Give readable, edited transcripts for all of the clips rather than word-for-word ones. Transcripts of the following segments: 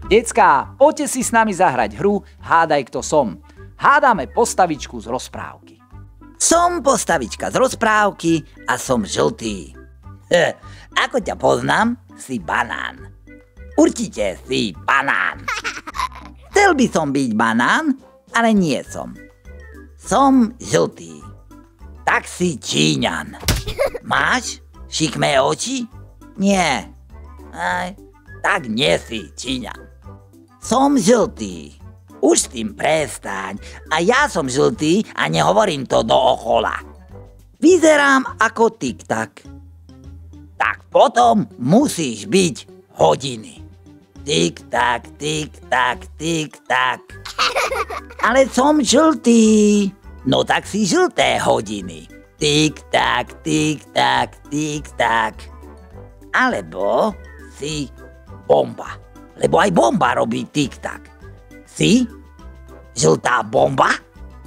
Decká, poďte si s nami zahrať hru Hádaj, kto som. Hádame postavičku z rozprávky. Som postavička z rozprávky a som žltý. Ako ťa poznám, si banán. Určite si banán. Chcel by som byť banán, ale nie som. Som žltý. Tak si Číňan. Máš šikmé oči? Nie. Tak nie si Číňan. Som žltý. Už s tým prestaň. A ja som žltý a nehovorím to dookola. Vyzerám ako tik-tak. Tak potom musíš byť hodiny. Tik-tak, tik-tak, tik-tak. Ale som žltý. No tak si žlté hodiny. Tik-tak, tik-tak, tik-tak. Alebo si bomba. Lebo aj bomba robí tik-tak. Si? Žltá bomba?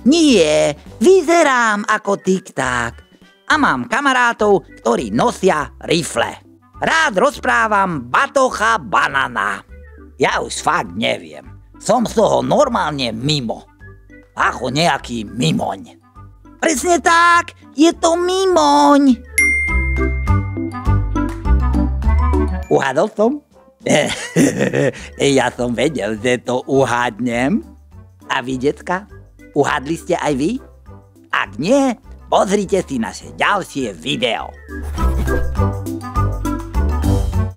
Nie, vyzerám ako tik-tak. A mám kamarátov, ktorí nosia rifle. Rád rozprávam batocha banana. Ja už fakt neviem. Som z toho normálne mimo. Ako nejaký mimoň. Presne tak, je to mimoň. Uhádol som? Ja som vedel, že to uhádnem. A vy, decka? Uhádli ste aj vy? Ak nie, pozrite si naše ďalšie video.